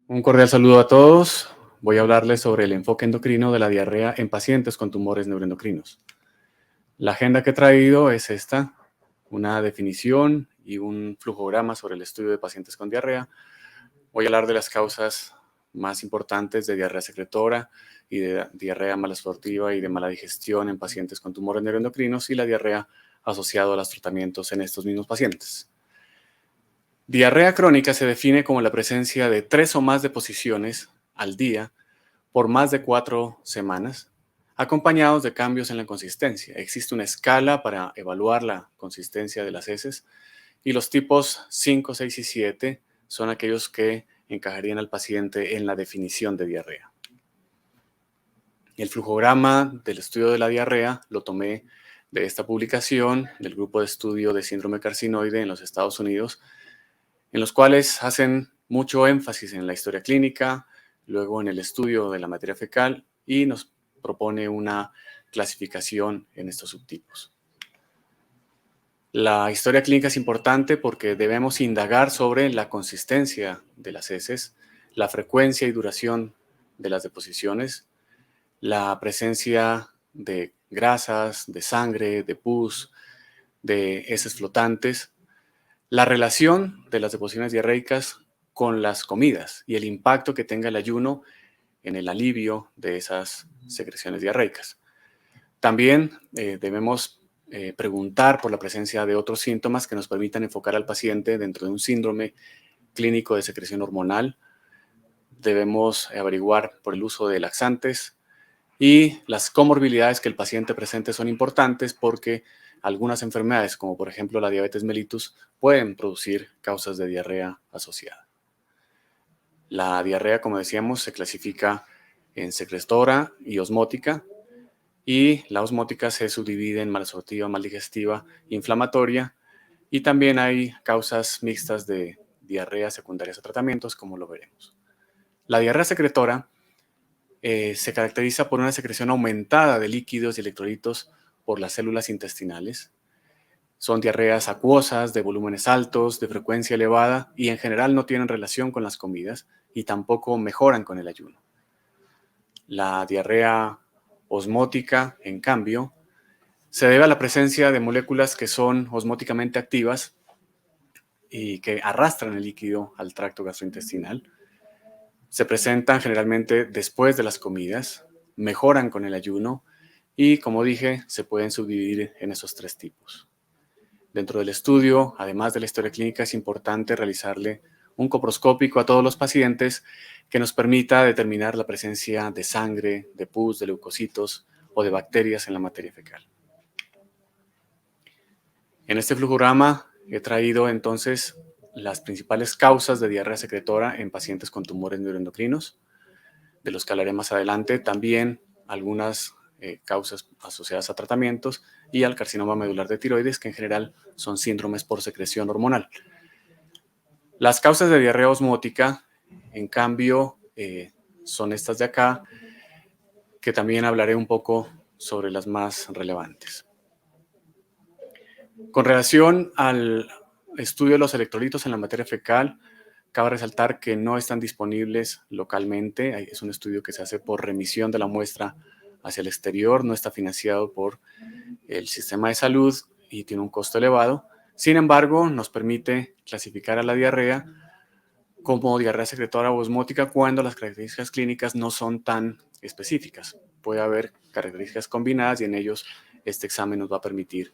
Un cordial saludo a todos. Voy a hablarles sobre el enfoque endocrino de la diarrea en pacientes con tumores neuroendocrinos. La agenda que he traído es esta, una definición y un flujograma sobre el estudio de pacientes con diarrea. Voy a hablar de las causas más importantes de diarrea secretora y de diarrea malabsortiva y de mala digestión en pacientes con tumores neuroendocrinos y la diarrea asociada a los tratamientos en estos mismos pacientes. Diarrea crónica se define como la presencia de 3 o más deposiciones al día por más de 4 semanas, acompañados de cambios en la consistencia. Existe una escala para evaluar la consistencia de las heces y los tipos 5, 6 y 7 son aquellos que encajarían al paciente en la definición de diarrea. El flujograma del estudio de la diarrea lo tomé de esta publicación del grupo de estudio de síndrome carcinoide en los Estados Unidos, en los cuales hacen mucho énfasis en la historia clínica, luego en el estudio de la materia fecal y nos propone una clasificación en estos subtipos. La historia clínica es importante porque debemos indagar sobre la consistencia de las heces, la frecuencia y duración de las deposiciones, la presencia de grasas, de sangre, de pus, de heces flotantes, la relación de las deposiciones diarreicas con las comidas y el impacto que tenga el ayuno en el alivio de esas secreciones diarreicas. También debemos preguntar por la presencia de otros síntomas que nos permitan enfocar al paciente dentro de un síndrome clínico de secreción hormonal. Debemos averiguar por el uso de laxantes y las comorbilidades que el paciente presente son importantes porque algunas enfermedades, como por ejemplo la diabetes mellitus, pueden producir causas de diarrea asociada. La diarrea, como decíamos, se clasifica en secretora y osmótica, y la osmótica se subdivide en malabsortiva, maldigestiva, inflamatoria, y también hay causas mixtas de diarrea secundarias a tratamientos, como lo veremos. La diarrea secretora se caracteriza por una secreción aumentada de líquidos y electrolitos por las células intestinales. Son diarreas acuosas, de volúmenes altos, de frecuencia elevada y en general no tienen relación con las comidas y tampoco mejoran con el ayuno. La diarrea osmótica, en cambio, se debe a la presencia de moléculas que son osmóticamente activas y que arrastran el líquido al tracto gastrointestinal. Se presentan generalmente después de las comidas, mejoran con el ayuno y, como dije, se pueden subdividir en esos 3 tipos. Dentro del estudio, además de la historia clínica, es importante realizarle un coproscópico a todos los pacientes que nos permita determinar la presencia de sangre, de pus, de leucocitos o de bacterias en la materia fecal. En este flujograma he traído entonces las principales causas de diarrea secretora en pacientes con tumores neuroendocrinos, de los que hablaré más adelante, también algunas causas asociadas a tratamientos y al carcinoma medular de tiroides, que en general son síndromes por secreción hormonal. Las causas de diarrea osmótica, en cambio, son estas de acá, que también hablaré un poco sobre las más relevantes. Con relación al estudio de los electrolitos en la materia fecal, cabe resaltar que no están disponibles localmente. Es un estudio que se hace por remisión de la muestra hacia el exterior, no está financiado por el sistema de salud y tiene un costo elevado. Sin embargo, nos permite clasificar a la diarrea como diarrea secretora o osmótica cuando las características clínicas no son tan específicas. Puede haber características combinadas y en ellos este examen nos va a permitir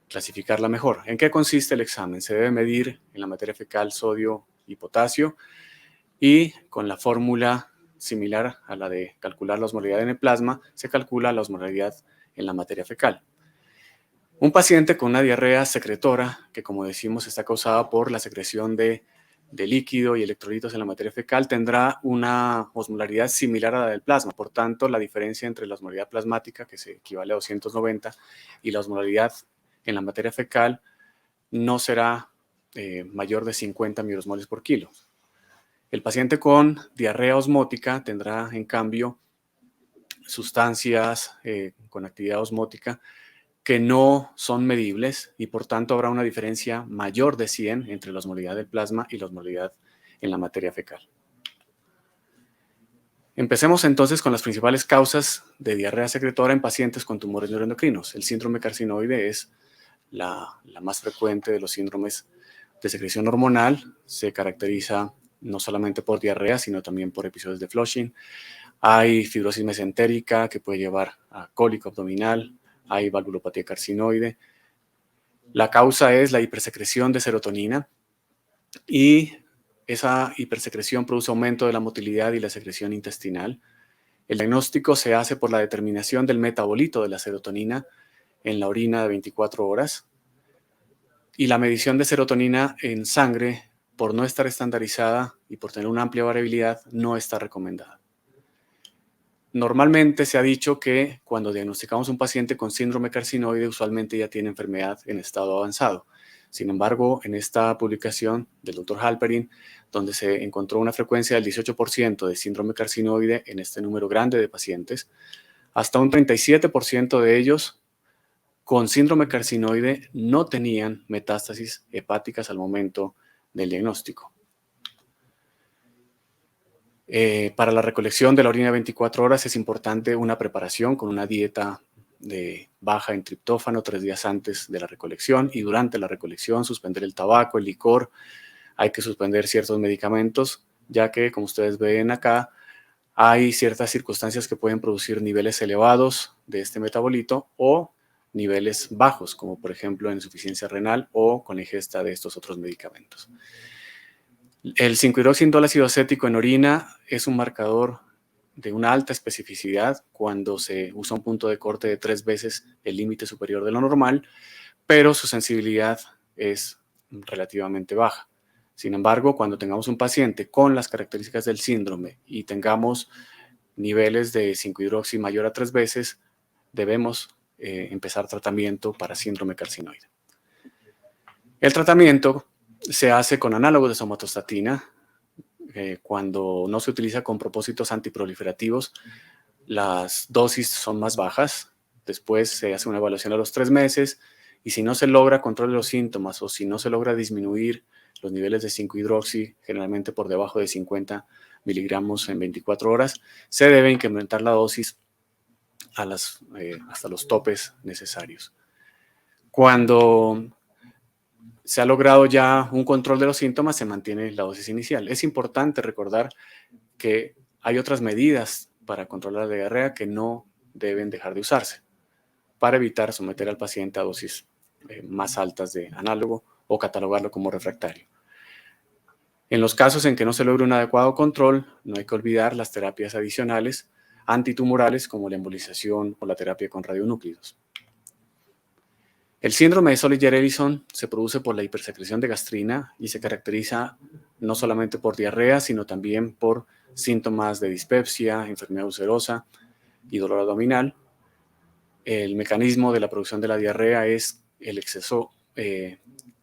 clasificarla mejor. ¿En qué consiste el examen? Se debe medir en la materia fecal sodio y potasio y con la fórmula similar a la de calcular la osmolaridad en el plasma, se calcula la osmolaridad en la materia fecal. Un paciente con una diarrea secretora, que como decimos está causada por la secreción de líquido y electrolitos en la materia fecal, tendrá una osmolaridad similar a la del plasma. Por tanto, la diferencia entre la osmolaridad plasmática, que se equivale a 290, y la osmolaridad en la materia fecal no será mayor de 50 microsmoles por kilo. El paciente con diarrea osmótica tendrá, en cambio, sustancias con actividad osmótica que no son medibles y por tanto habrá una diferencia mayor de 100 entre la osmolaridad del plasma y la osmolaridad en la materia fecal. Empecemos entonces con las principales causas de diarrea secretora en pacientes con tumores neuroendocrinos. El síndrome carcinoide es la más frecuente de los síndromes de secreción hormonal. Se caracteriza no solamente por diarrea, sino también por episodios de flushing. Hay fibrosis mesentérica que puede llevar a cólico abdominal, hay valvulopatía carcinoide. La causa es la hipersecreción de serotonina y esa hipersecreción produce aumento de la motilidad y la secreción intestinal. El diagnóstico se hace por la determinación del metabolito de la serotonina en la orina de 24 horas y la medición de serotonina en sangre, por no estar estandarizada y por tener una amplia variabilidad, no está recomendada. Normalmente se ha dicho que cuando diagnosticamos un paciente con síndrome carcinoide, usualmente ya tiene enfermedad en estado avanzado. Sin embargo, en esta publicación del Dr. Halperin, donde se encontró una frecuencia del 18% de síndrome carcinoide en este número grande de pacientes, hasta un 37% de ellos con síndrome carcinoide no tenían metástasis hepáticas al momento del diagnóstico. Para la recolección de la orina 24 horas es importante una preparación con una dieta baja en triptófano 3 días antes de la recolección y durante la recolección suspender el tabaco, el licor. Hay que suspender ciertos medicamentos, ya que, como ustedes ven acá, hay ciertas circunstancias que pueden producir niveles elevados de este metabolito o niveles bajos, como por ejemplo en insuficiencia renal o con la ingesta de estos otros medicamentos. El 5-hidroxiindolácido acético en orina es un marcador de una alta especificidad cuando se usa un punto de corte de 3 veces el límite superior de lo normal, pero su sensibilidad es relativamente baja. Sin embargo, cuando tengamos un paciente con las características del síndrome y tengamos niveles de 5-hidroxi mayor a 3 veces, debemos empezar tratamiento para síndrome carcinoide. El tratamiento se hace con análogos de somatostatina. Cuando no se utiliza con propósitos antiproliferativos, las dosis son más bajas. Después se hace una evaluación a los 3 meses y si no se logra control de los síntomas o si no se logra disminuir los niveles de 5-hidroxi, generalmente por debajo de 50 miligramos en 24 horas, se debe incrementar la dosis hasta los topes necesarios. Cuando se ha logrado ya un control de los síntomas, se mantiene la dosis inicial. Es importante recordar que hay otras medidas para controlar la diarrea que no deben dejar de usarse para evitar someter al paciente a dosis más altas de análogo o catalogarlo como refractario. En los casos en que no se logre un adecuado control, no hay que olvidar las terapias adicionales antitumorales como la embolización o la terapia con radionúclidos. El síndrome de Solinger-Ellison se produce por la hipersecreción de gastrina y se caracteriza no solamente por diarrea, sino también por síntomas de dispepsia, enfermedad ulcerosa y dolor abdominal. El mecanismo de la producción de la diarrea es el exceso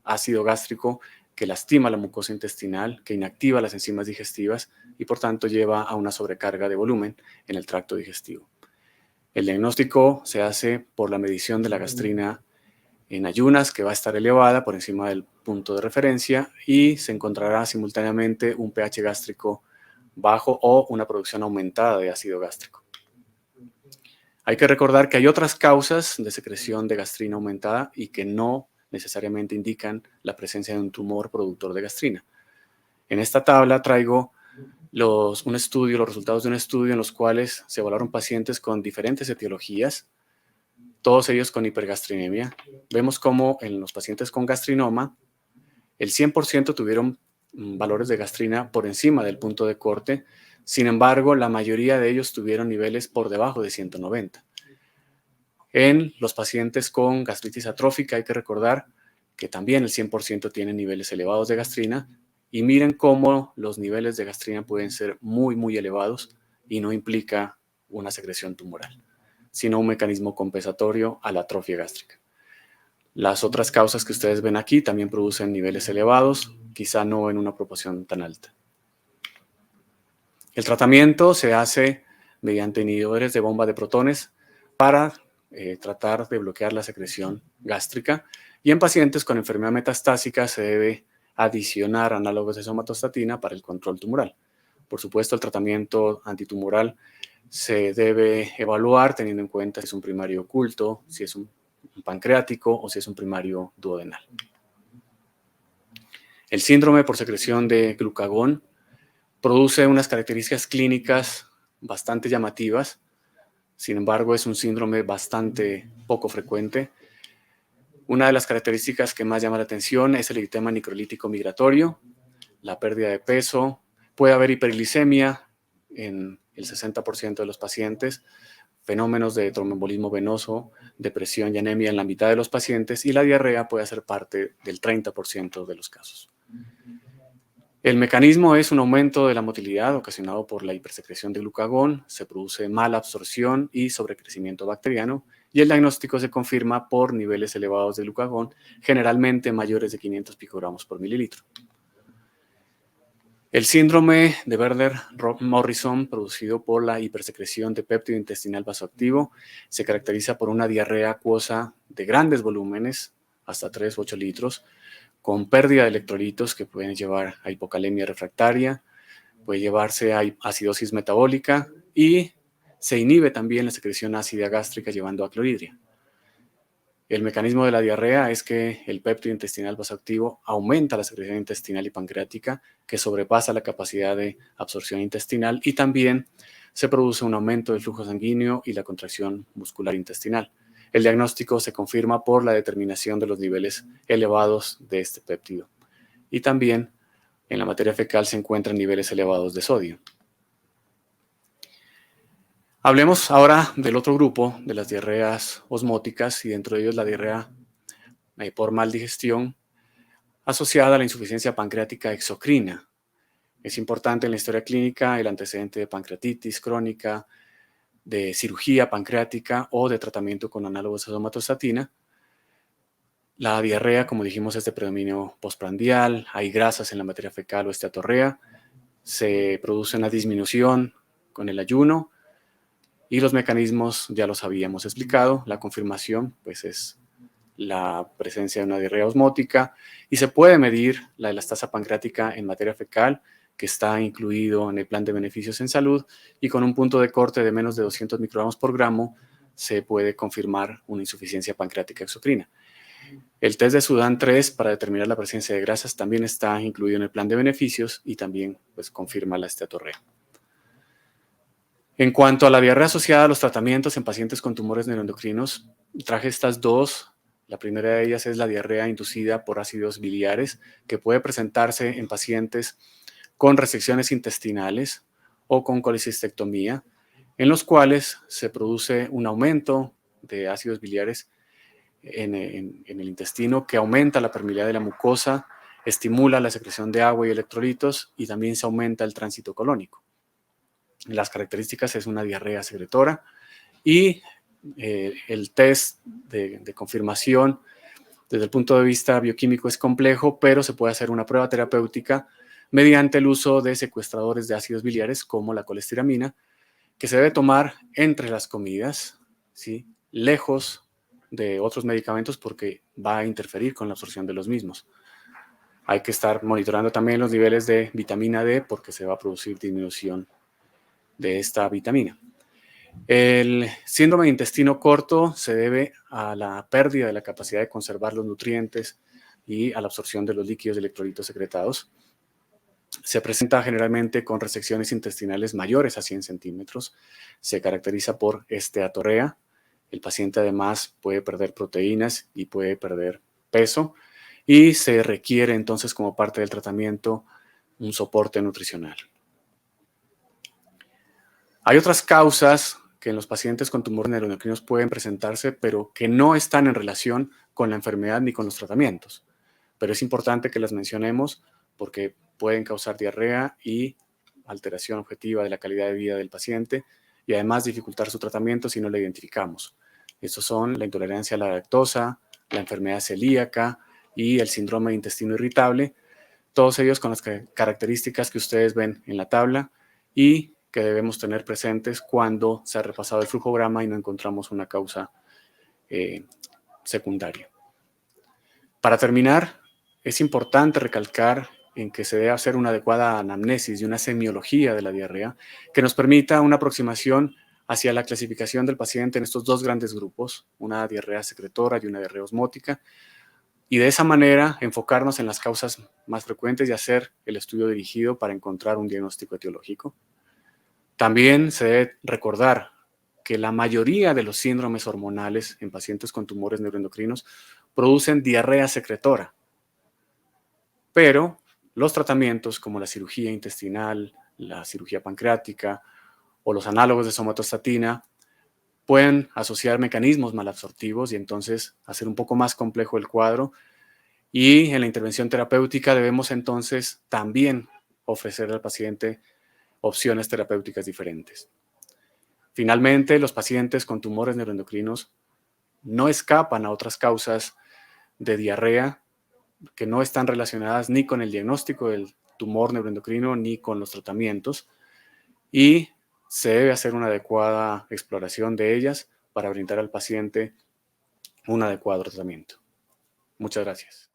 ácido gástrico que lastima la mucosa intestinal, que inactiva las enzimas digestivas y por tanto lleva a una sobrecarga de volumen en el tracto digestivo. El diagnóstico se hace por la medición de la gastrina en ayunas, que va a estar elevada por encima del punto de referencia y se encontrará simultáneamente un pH gástrico bajo o una producción aumentada de ácido gástrico. Hay que recordar que hay otras causas de secreción de gastrina aumentada y que no necesariamente indican la presencia de un tumor productor de gastrina. En esta tabla traigo los resultados de un estudio en los cuales se evaluaron pacientes con diferentes etiologías, todos ellos con hipergastrinemia. Vemos cómo en los pacientes con gastrinoma, el 100% tuvieron valores de gastrina por encima del punto de corte. Sin embargo, la mayoría de ellos tuvieron niveles por debajo de 190. En los pacientes con gastritis atrófica hay que recordar que también el 100% tienen niveles elevados de gastrina y miren cómo los niveles de gastrina pueden ser muy, muy elevados y no implica una secreción tumoral, sino un mecanismo compensatorio a la atrofia gástrica. Las otras causas que ustedes ven aquí también producen niveles elevados, quizá no en una proporción tan alta. El tratamiento se hace mediante inhibidores de bomba de protones para tratar de bloquear la secreción gástrica y en pacientes con enfermedad metastásica se debe adicionar análogos de somatostatina para el control tumoral. Por supuesto, el tratamiento antitumoral se debe evaluar teniendo en cuenta si es un primario oculto, si es un pancreático o si es un primario duodenal. El síndrome por secreción de glucagón produce unas características clínicas bastante llamativas. Sin embargo, es un síndrome bastante poco frecuente. Una de las características que más llama la atención es el eritema necrolítico migratorio, la pérdida de peso. Puede haber hiperglicemia en el 60% de los pacientes, fenómenos de tromboembolismo venoso, depresión y anemia en la mitad de los pacientes, y la diarrea puede ser parte del 30% de los casos. El mecanismo es un aumento de la motilidad ocasionado por la hipersecreción de glucagón, se produce mala absorción y sobrecrecimiento bacteriano, y el diagnóstico se confirma por niveles elevados de glucagón, generalmente mayores de 500 picogramos por mililitro. El síndrome de Werner-Morrison, producido por la hipersecreción de péptido intestinal vasoactivo, se caracteriza por una diarrea acuosa de grandes volúmenes, hasta 3 u 8 litros, con pérdida de electrolitos que pueden llevar a hipocalemia refractaria, puede llevarse a acidosis metabólica y se inhibe también la secreción ácida gástrica llevando a clorhidria. El mecanismo de la diarrea es que el péptido intestinal vasoactivo aumenta la secreción intestinal y pancreática, que sobrepasa la capacidad de absorción intestinal, y también se produce un aumento del flujo sanguíneo y la contracción muscular intestinal. El diagnóstico se confirma por la determinación de los niveles elevados de este péptido. Y también en la materia fecal se encuentran niveles elevados de sodio. Hablemos ahora del otro grupo de las diarreas osmóticas, y dentro de ellos la diarrea por maldigestión asociada a la insuficiencia pancreática exocrina. Es importante en la historia clínica el antecedente de pancreatitis crónica, de cirugía pancreática o de tratamiento con análogos de somatostatina. La diarrea, como dijimos, es de predominio postprandial, hay grasas en la materia fecal o esteatorrea, se produce una disminución con el ayuno, y los mecanismos ya los habíamos explicado. La confirmación pues es la presencia de una diarrea osmótica, y se puede medir la elastasa pancreática en materia fecal, que está incluido en el plan de beneficios en salud, y con un punto de corte de menos de 200 microgramos por gramo se puede confirmar una insuficiencia pancreática exocrina. El test de Sudán 3 para determinar la presencia de grasas también está incluido en el plan de beneficios y también pues, confirma la esteatorrea. En cuanto a la diarrea asociada a los tratamientos en pacientes con tumores neuroendocrinos, traje estas dos. La primera de ellas es la diarrea inducida por ácidos biliares, que puede presentarse en pacientes con resecciones intestinales o con colecistectomía, en los cuales se produce un aumento de ácidos biliares en el intestino, que aumenta la permeabilidad de la mucosa, estimula la secreción de agua y electrolitos, y también se aumenta el tránsito colónico. Las características es una diarrea secretora, y el test de confirmación desde el punto de vista bioquímico es complejo, pero se puede hacer una prueba terapéutica mediante el uso de secuestradores de ácidos biliares como la colestiramina, que se debe tomar entre las comidas, ¿sí?, lejos de otros medicamentos, porque va a interferir con la absorción de los mismos. Hay que estar monitoreando también los niveles de vitamina D, porque se va a producir disminución de esta vitamina. El síndrome de intestino corto se debe a la pérdida de la capacidad de conservar los nutrientes y a la absorción de los líquidos y electrolitos secretados. Se presenta generalmente con resecciones intestinales mayores a 100 centímetros. Se caracteriza por esteatorrea. El paciente además puede perder proteínas y puede perder peso, y se requiere entonces, como parte del tratamiento, un soporte nutricional. Hay otras causas que en los pacientes con tumores neuroendocrinos pueden presentarse, pero que no están en relación con la enfermedad ni con los tratamientos. Pero es importante que las mencionemos porque pueden causar diarrea y alteración objetiva de la calidad de vida del paciente, y además dificultar su tratamiento si no la identificamos. Estos son la intolerancia a la lactosa, la enfermedad celíaca y el síndrome de intestino irritable, todos ellos con las características que ustedes ven en la tabla y que debemos tener presentes cuando se ha repasado el flujograma y no encontramos una causa secundaria. Para terminar, es importante recalcar en que se debe hacer una adecuada anamnesis y una semiología de la diarrea que nos permita una aproximación hacia la clasificación del paciente en estos dos grandes grupos, una diarrea secretora y una diarrea osmótica, y de esa manera enfocarnos en las causas más frecuentes y hacer el estudio dirigido para encontrar un diagnóstico etiológico. También se debe recordar que la mayoría de los síndromes hormonales en pacientes con tumores neuroendocrinos producen diarrea secretora, pero los tratamientos como la cirugía intestinal, la cirugía pancreática o los análogos de somatostatina pueden asociar mecanismos malabsortivos y entonces hacer un poco más complejo el cuadro. Y en la intervención terapéutica debemos entonces también ofrecer al paciente opciones terapéuticas diferentes. Finalmente, los pacientes con tumores neuroendocrinos no escapan a otras causas de diarrea que no están relacionadas ni con el diagnóstico del tumor neuroendocrino ni con los tratamientos, y se debe hacer una adecuada exploración de ellas para brindar al paciente un adecuado tratamiento. Muchas gracias.